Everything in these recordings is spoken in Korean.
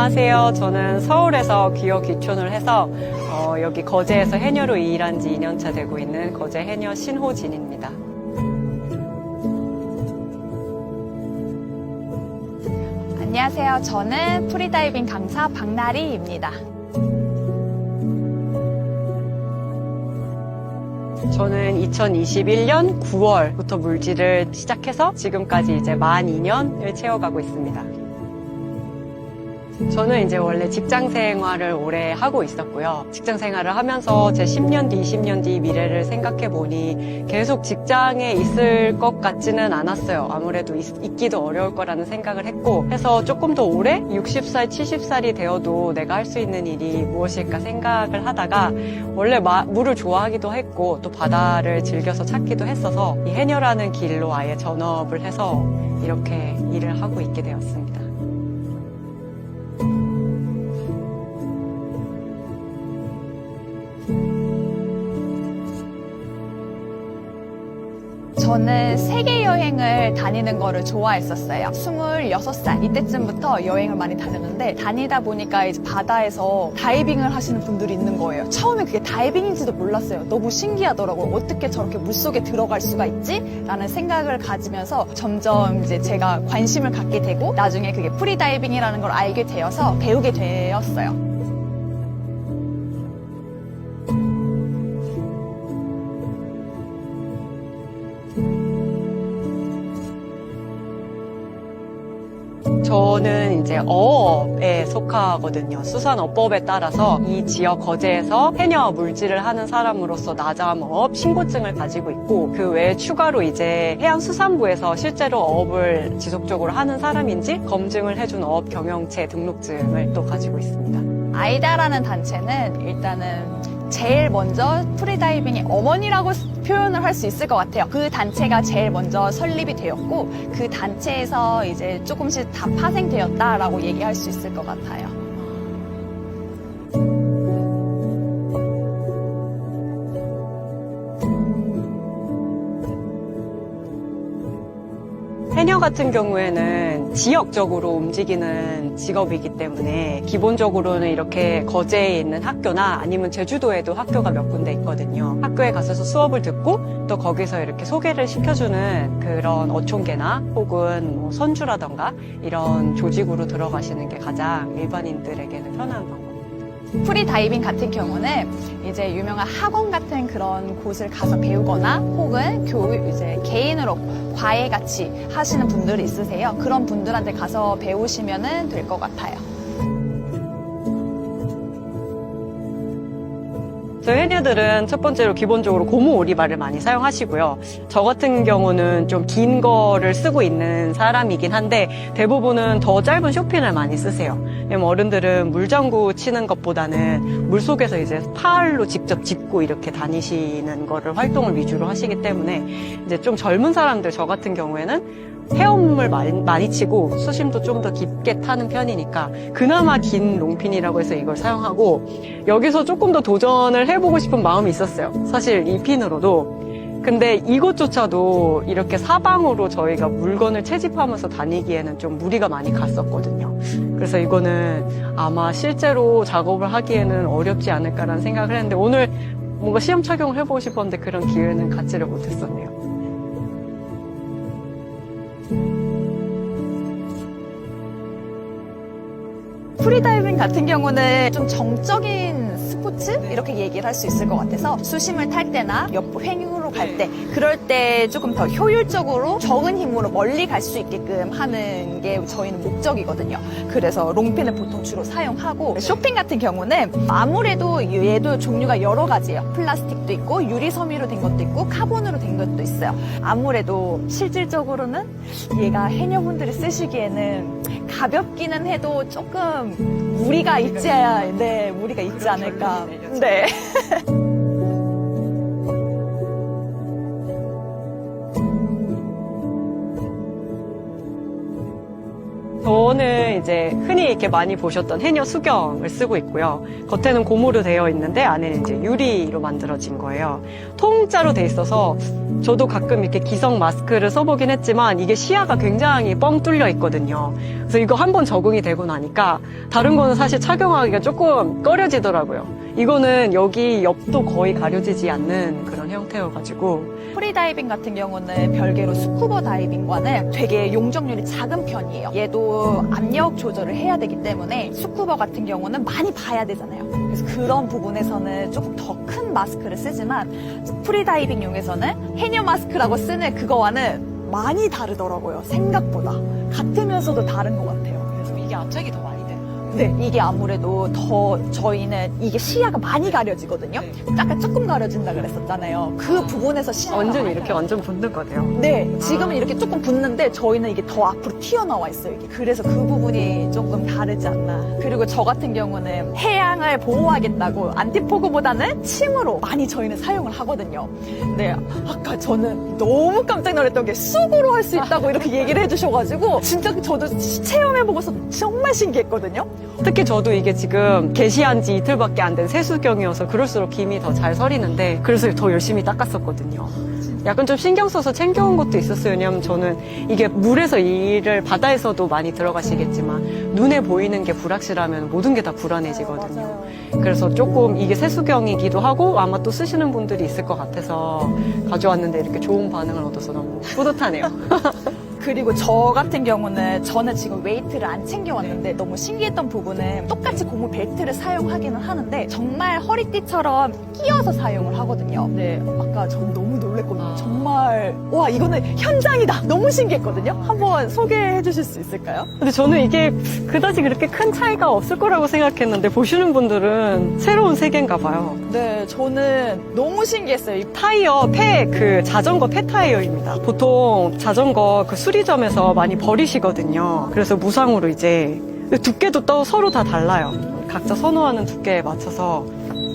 안녕하세요. 저는 서울에서 기업 귀촌을 해서 여기 거제에서 해녀로 일한 지 2년차 되고 있는 거제 해녀 신호진입니다. 안녕하세요. 저는 프리다이빙 강사 박나리입니다. 저는 2021년 9월부터 물질을 시작해서 지금까지 이제 만 2년을 채워가고 있습니다. 저는 이제 원래 직장 생활을 오래 하고 있었고요. 직장 생활을 하면서 제 10년 뒤, 20년 뒤 미래를 생각해 보니 계속 직장에 있을 것 같지는 않았어요. 아무래도 있기도 어려울 거라는 생각을 했고 해서 조금 더 오래 60살, 70살이 되어도 내가 할 수 있는 일이 무엇일까 생각을 하다가 원래 물을 좋아하기도 했고 또 바다를 즐겨서 찾기도 했어서 이 해녀라는 길로 아예 전업을 해서 이렇게 일을 하고 있게 되었습니다. 저는 세계 여행을 다니는 거를 좋아했었어요. 26살 이때쯤부터 여행을 많이 다녔는데 다니다 보니까 이제 바다에서 다이빙을 하시는 분들이 있는 거예요. 처음에 그게 다이빙인지도 몰랐어요. 너무 신기하더라고요. 어떻게 저렇게 물속에 들어갈 수가 있지? 라는 생각을 가지면서 점점 이제 제가 관심을 갖게 되고 나중에 그게 프리다이빙이라는 걸 알게 되어서 배우게 되었어요. 저는 이제 어업에 속하거든요. 수산어법에 따라서 이 지역 거제에서 해녀 물질을 하는 사람으로서 나잠업 신고증을 가지고 있고 그 외에 추가로 이제 해양수산부에서 실제로 어업을 지속적으로 하는 사람인지 검증을 해준 어업 경영체 등록증을 또 가지고 있습니다. 아이다라는 단체는 일단은 제일 먼저 프리다이빙의 어머니라고 표현을 할 수 있을 것 같아요. 그 단체가 제일 먼저 설립이 되었고 그 단체에서 이제 조금씩 다 파생되었다라고 얘기할 수 있을 것 같아요. 해녀 같은 경우에는 지역적으로 움직이는 직업이기 때문에 기본적으로는 이렇게 거제에 있는 학교나 아니면 제주도에도 학교가 몇 군데 있거든요. 학교에 가서 수업을 듣고 또 거기서 이렇게 소개를 시켜주는 그런 어촌계나 혹은 뭐 선주라던가 이런 조직으로 들어가시는 게 가장 일반인들에게는 편한 방법입니다. 프리다이빙 같은 경우는 이제 유명한 학원 같은 그런 곳을 가서 배우거나 혹은 이제 개인으로 과외 같이 하시는 분들이 있으세요. 그런 분들한테 가서 배우시면 될 것 같아요. 저희 해녀들은 첫 번째로 기본적으로 고무 오리발을 많이 사용하시고요. 저 같은 경우는 좀 긴 거를 쓰고 있는 사람이긴 한데 대부분은 더 짧은 쇼핀을 많이 쓰세요. 왜냐면 어른들은 물장구 치는 것보다는 물속에서 이제 팔로 직접 짚고 이렇게 다니시는 거를 활동을 위주로 하시기 때문에 이제 좀 젊은 사람들 저 같은 경우에는 헤엄을 많이 치고 수심도 좀 더 깊게 타는 편이니까 그나마 긴 롱핀이라고 해서 이걸 사용하고 여기서 조금 더 도전을 해보고 싶은 마음이 있었어요. 사실 이 핀으로도. 근데 이것조차도 이렇게 사방으로 저희가 물건을 채집하면서 다니기에는 좀 무리가 많이 갔었거든요. 그래서 이거는 아마 실제로 작업을 하기에는 어렵지 않을까라는 생각을 했는데 오늘 뭔가 시험 착용을 해보고 싶었는데 그런 기회는 갖지를 못했었네요. 프리다이빙 같은 경우는 좀 정적인 스포츠? 이렇게 얘기를 할 수 있을 것 같아서 수심을 탈 때나 옆 횡으로 갈 때 그럴 때 조금 더 효율적으로 적은 힘으로 멀리 갈 수 있게끔 하는 게 저희는 목적이거든요. 그래서 롱핀을 보통 주로 사용하고 쇼핑 같은 경우는 아무래도 얘도 종류가 여러 가지예요. 플라스틱도 있고 유리 섬유로 된 것도 있고 카본으로 된 것도 있어요. 아무래도 실질적으로는 얘가 해녀분들이 쓰시기에는 가볍기는 해도 조금 무리가 있지 않을까. 네. 저는 이제 흔히 이렇게 많이 보셨던 해녀 수경을 쓰고 있고요. 겉에는 고무로 되어 있는데 안에는 이제 유리로 만들어진 거예요. 통짜로 돼 있어서 저도 가끔 이렇게 기성 마스크를 써보긴 했지만 이게 시야가 굉장히 뻥 뚫려 있거든요. 그래서 이거 한번 적응이 되고 나니까 다른 거는 사실 착용하기가 조금 꺼려지더라고요. 이거는 여기 옆도 거의 가려지지 않는 그런 형태여가지고 프리다이빙 같은 경우는 별개로 스쿠버 다이빙과는 되게 용적률이 작은 편이에요. 얘도 압력 조절을 해야 되기 때문에 스쿠버 같은 경우는 많이 봐야 되잖아요. 그래서 그런 부분에서는 조금 더 큰 마스크를 쓰지만 프리다이빙용에서는 해녀 마스크라고 쓰는 그거와는 많이 다르더라고요. 생각보다. 같으면서도 다른 것 같아요. 그래서 이게 압착이 더 많이 돼요. 네, 이게 아무래도 더 저희는 이게 시야가 많이 가려지거든요. 아까 조금 가려진다 그랬었잖아요. 그 부분에서 시야가 완전 많이 이렇게 완전 붙는 거네요. 네, 지금은 이렇게 조금 붙는데 저희는 이게 더 앞으로 튀어나와 있어요. 이게. 그래서 그 부분이 조금 다르지 않나. 그리고 저 같은 경우는 해양을 보호하겠다고 안티포그보다는 침으로 많이 저희는 사용을 하거든요. 근데 아까 저는 너무 깜짝 놀랐던 게 쑥으로 할 수 있다고 이렇게 얘기를 해주셔가지고 진짜 저도 체험해보고서 정말 신기했거든요. 특히 저도 이게 지금 게시한 지 이틀밖에 안 된 세수경이어서 그럴수록 김이 더 잘 서리는데 그래서 더 열심히 닦았었거든요. 약간 좀 신경 써서 챙겨온 것도 있었어요. 왜냐하면 저는 이게 물에서 일을 바다에서도 많이 들어가시겠지만 눈에 보이는 게 불확실하면 모든 게 다 불안해지거든요. 그래서 조금 이게 세수경이기도 하고 아마 또 쓰시는 분들이 있을 것 같아서 가져왔는데 이렇게 좋은 반응을 얻어서 너무 뿌듯하네요. 그리고 저 같은 경우는 저는 지금 웨이트를 안 챙겨왔는데 너무 신기했던 부분은 똑같이 고무 벨트를 사용하기는 하는데 정말 허리띠처럼 끼워서 사용을 하거든요. 네, 아까 전 너무 놀랬거든요. 정말 와 이거는 현장이다. 너무 신기했거든요. 한번 소개해 주실 수 있을까요? 근데 저는 이게 그다지 그렇게 큰 차이가 없을 거라고 생각했는데 보시는 분들은 새로운 세계인가 봐요. 네, 저는 너무 신기했어요. 이 타이어 그 자전거 폐 타이어입니다. 보통 자전거 그 수리점에서 많이 버리시거든요. 그래서 무상으로 이제 두께도 또 서로 다 달라요. 각자 선호하는 두께에 맞춰서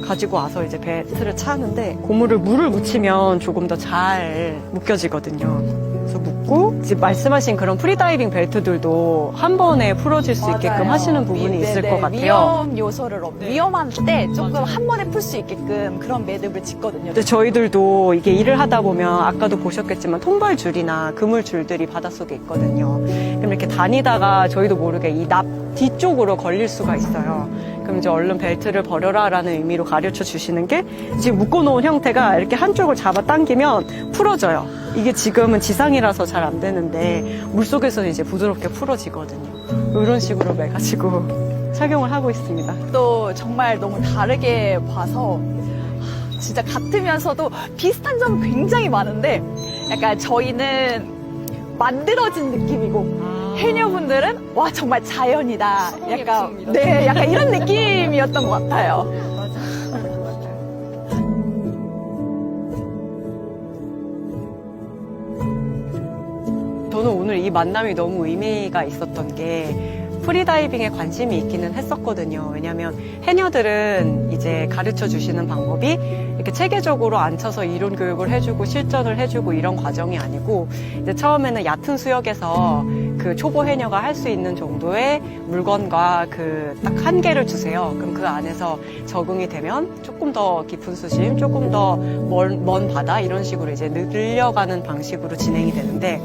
가지고 와서 이제 벨트를 차는데 고무를 물을 묻히면 조금 더 잘 묶여지거든요. 그래서 묶고 이제 말씀하신 그런 프리다이빙 벨트들도 한 번에 풀어질 수 있게끔 맞아요. 하시는 부분이 있을 것 같아요. 위험 요소를 위험한 때 조금 한 번에 풀 수 있게끔 그런 매듭을 짓거든요. 근데 저희들도 이게 일을 하다 보면 아까도 보셨겠지만 통발줄이나 그물줄들이 바닷속에 있거든요. 그럼 이렇게 다니다가 저희도 모르게 이 납 뒤쪽으로 걸릴 수가 있어요. 그럼 이제 얼른 벨트를 버려라라는 의미로 가르쳐 주시는 게 지금 묶어놓은 형태가 이렇게 한쪽을 잡아 당기면 풀어져요. 이게 지금은 지상이라서 잘 안 되는데 물속에서는 이제 부드럽게 풀어지거든요. 이런 식으로 매가지고 착용을 하고 있습니다. 또 정말 너무 다르게 봐서 진짜 같으면서도 비슷한 점은 굉장히 많은데 약간 저희는 만들어진 느낌이고 해녀분들은 와 정말 자연이다. 약간 네, 약간 이런 느낌이었던 것 같아요. 저는 오늘 이 만남이 너무 의미가 있었던 게 프리다이빙에 관심이 있기는 했었거든요. 왜냐하면 해녀들은 이제 가르쳐 주시는 방법이 이렇게 체계적으로 앉혀서 이론 교육을 해주고 실전을 해주고 이런 과정이 아니고 이제 처음에는 얕은 수역에서 그 초보 해녀가 할 수 있는 정도의 물건과 그 딱 한계를 주세요. 그럼 그 안에서 적응이 되면 조금 더 깊은 수심, 조금 더 먼 바다 이런 식으로 이제 늘려가는 방식으로 진행이 되는데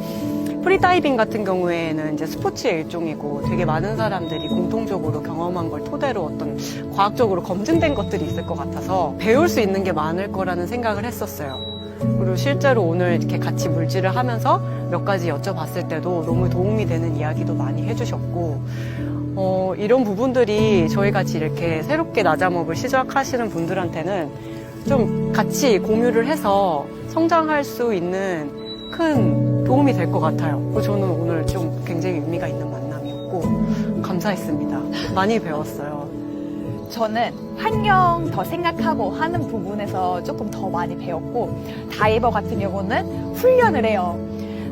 프리다이빙 같은 경우에는 이제 스포츠의 일종이고 되게 많은 사람들이 공통적으로 경험한 걸 토대로 어떤 과학적으로 검증된 것들이 있을 것 같아서 배울 수 있는 게 많을 거라는 생각을 했었어요. 그리고 실제로 오늘 이렇게 같이 물질을 하면서 몇 가지 여쭤봤을 때도 너무 도움이 되는 이야기도 많이 해주셨고 이런 부분들이 저희 같이 이렇게 새롭게 나자목을 시작하시는 분들한테는 좀 같이 공유를 해서 성장할 수 있는 큰 도움이 될 것 같아요. 저는 오늘 좀 굉장히 의미가 있는 만남이었고 감사했습니다. 많이 배웠어요. 저는 환경 더 생각하고 하는 부분에서 조금 더 많이 배웠고 다이버 같은 경우는 훈련을 해요.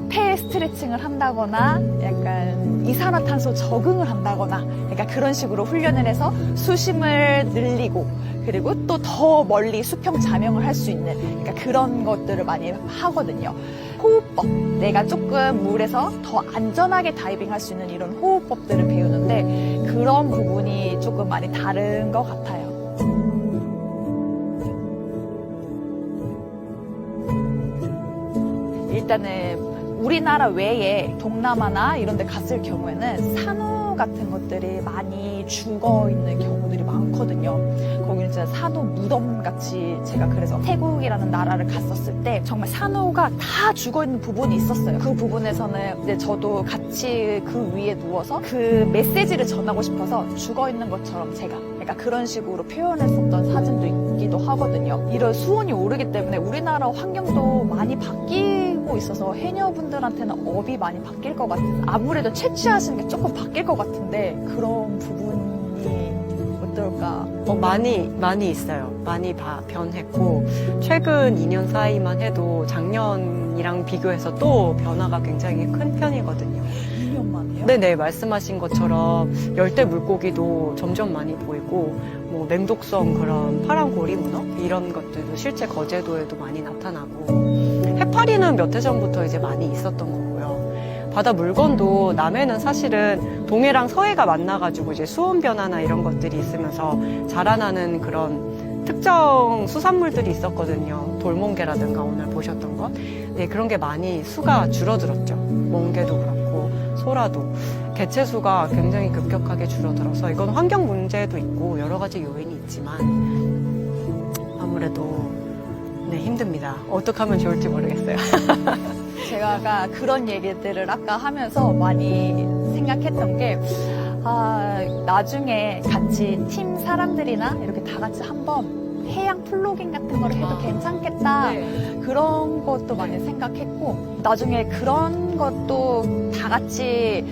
폐 스트레칭을 한다거나 약간 이산화탄소 적응을 한다거나 약간 그런 식으로 훈련을 해서 수심을 늘리고 그리고 또 더 멀리 수평 자명을 할 수 있는 그러니까 그런 것들을 많이 하거든요. 호흡법, 내가 조금 물에서 더 안전하게 다이빙 할 수 있는 이런 호흡법들을 배우는데 그런 부분이 조금 많이 다른 것 같아요. 일단은 우리나라 외에 동남아나 이런 데 갔을 경우에는 산호 같은 것들이 많이 죽어 있는 경우들이 많거든요. 거기는 진짜 산호 무덤 같이, 제가 그래서 태국이라는 나라를 갔었을 때 정말 산호가 다 죽어 있는 부분이 있었어요. 그 부분에서는 이제 저도 같이 그 위에 누워서 그 메시지를 전하고 싶어서 죽어 있는 것처럼 제가 약간 그런 식으로 표현했었던 사진도 있기도 하거든요. 이런 수온이 오르기 때문에 우리나라 환경도 많이 바뀌고 있어서 해녀분들한테는 업이 많이 바뀔 것 같아요. 아무래도 채취하시는 게 조금 바뀔 것 같은데 그런 부분이 어떨까? 많이 있어요. 많이 변했고, 최근 2년 사이만 해도 작년이랑 비교해서 또 변화가 굉장히 큰 편이거든요. 2년 만에요? 네네, 말씀하신 것처럼 열대 물고기도 점점 많이 보이고, 뭐 맹독성 그런 파란 고리 문어 이런 것들도 실제 거제도에도 많이 나타나고, 해파리는 몇 해 전부터 이제 많이 있었던 거고요. 바다 물건도 남해는 사실은 동해랑 서해가 만나가지고 이제 수온 변화나 이런 것들이 있으면서 자라나는 그런 특정 수산물들이 있었거든요. 돌멍게라든가 오늘 보셨던 것. 네, 그런 게 많이 수가 줄어들었죠. 멍게도 그렇고 소라도. 개체수가 굉장히 급격하게 줄어들어서 이건 환경 문제도 있고 여러 가지 요인이 있지만 아무래도 네, 힘듭니다. 어떻게 하면 좋을지 모르겠어요. 제가 아까 그런 얘기들을 아까 하면서 많이 생각했던 게, 나중에 같이 팀 사람들이나 이렇게 다 같이 한번 해양 플로깅 같은 걸 해도 괜찮겠다. 네. 그런 것도 많이 생각했고, 나중에 그런 것도 다 같이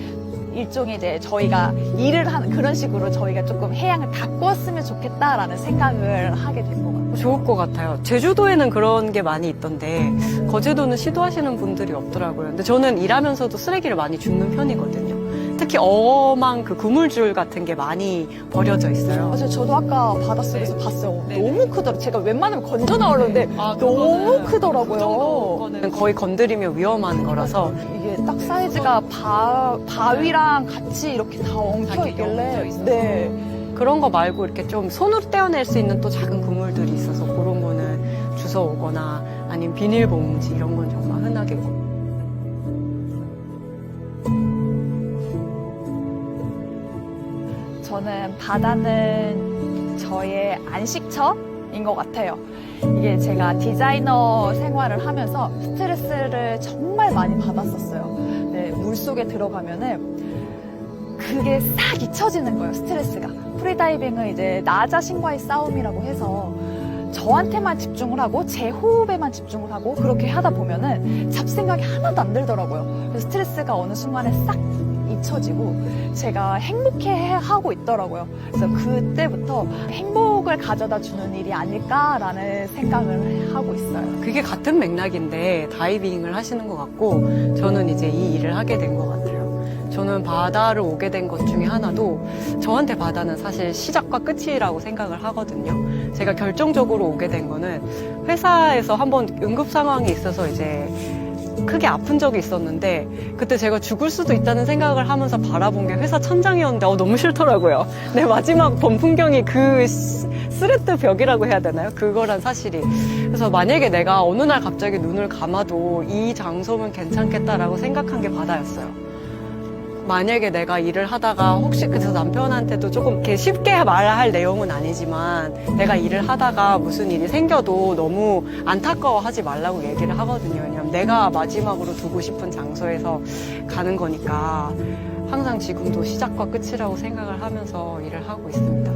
일종의 이제 저희가 일을 하는 그런 식으로 저희가 조금 해양을 가꾸었으면 좋겠다라는 생각을 하게 된 것 같아요. 좋을 것 같아요. 제주도에는 그런 게 많이 있던데 거제도는 시도하시는 분들이 없더라고요. 근데 저는 일하면서도 쓰레기를 많이 줍는 편이거든요. 특히 엄한 그 그물줄 같은 게 많이 버려져 있어요. 맞아요. 저도 아까 바닷속에서 봤어요. 네. 너무 크더라고요. 제가 웬만하면 건져 나오려는데 너무 크더라고요. 그거는 거의 건드리면 위험한 거라서 이게 딱 사이즈가 바위랑 같이 이렇게 다 엉켜 있길래. 네. 그런 거 말고 이렇게 좀 손으로 떼어낼 수 있는 또 작은 그물들이 있어서 그런 거는 주워오거나 아니면 비닐봉지 이런 건 정말 흔하게 먹어요. 저는 바다는 저의 안식처인 것 같아요. 이게 제가 디자이너 생활을 하면서 스트레스를 정말 많이 받았었어요. 네, 물속에 들어가면은 그게 싹 잊혀지는 거예요, 스트레스가. 프리다이빙은 이제 나 자신과의 싸움이라고 해서 저한테만 집중을 하고 제 호흡에만 집중을 하고 그렇게 하다 보면은 잡생각이 하나도 안 들더라고요. 그래서 스트레스가 어느 순간에 싹 잊혀지고 제가 행복해하고 있더라고요. 그래서 그때부터 행복을 가져다 주는 일이 아닐까라는 생각을 하고 있어요. 그게 같은 맥락인데 다이빙을 하시는 것 같고 저는 이제 이 일을 하게 된 것 같아요. 저는 바다를 오게 된 것 중에 하나도 저한테 바다는 사실 시작과 끝이라고 생각을 하거든요. 제가 결정적으로 오게 된 거는 회사에서 한번 응급 상황이 있어서 이제 크게 아픈 적이 있었는데 그때 제가 죽을 수도 있다는 생각을 하면서 바라본 게 회사 천장이었는데 너무 싫더라고요. 내 마지막 본 풍경이 그 스레트 벽이라고 해야 되나요? 그거란 사실이. 그래서 만약에 내가 어느 날 갑자기 눈을 감아도 이 장소면 괜찮겠다라고 생각한 게 바다였어요. 만약에 내가 일을 하다가 혹시 그래서 남편한테도 조금 이렇게 쉽게 말할 내용은 아니지만 내가 일을 하다가 무슨 일이 생겨도 너무 안타까워하지 말라고 얘기를 하거든요. 왜냐면 내가 마지막으로 두고 싶은 장소에서 가는 거니까 항상 지금도 시작과 끝이라고 생각을 하면서 일을 하고 있습니다.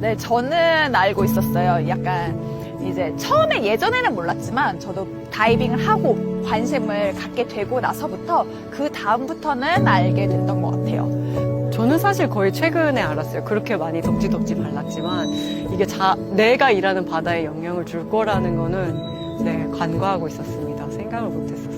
네, 저는 알고 있었어요. 약간 이제 처음에 예전에는 몰랐지만 저도 다이빙을 하고 관심을 갖게 되고 나서부터 그 다음부터는 알게 됐던 것 같아요. 저는 사실 거의 최근에 알았어요. 그렇게 많이 덕지덕지 발랐지만 이게 내가 일하는 바다에 영향을 줄 거라는 거는 네, 간과하고 있었습니다. 생각을 못했었어요.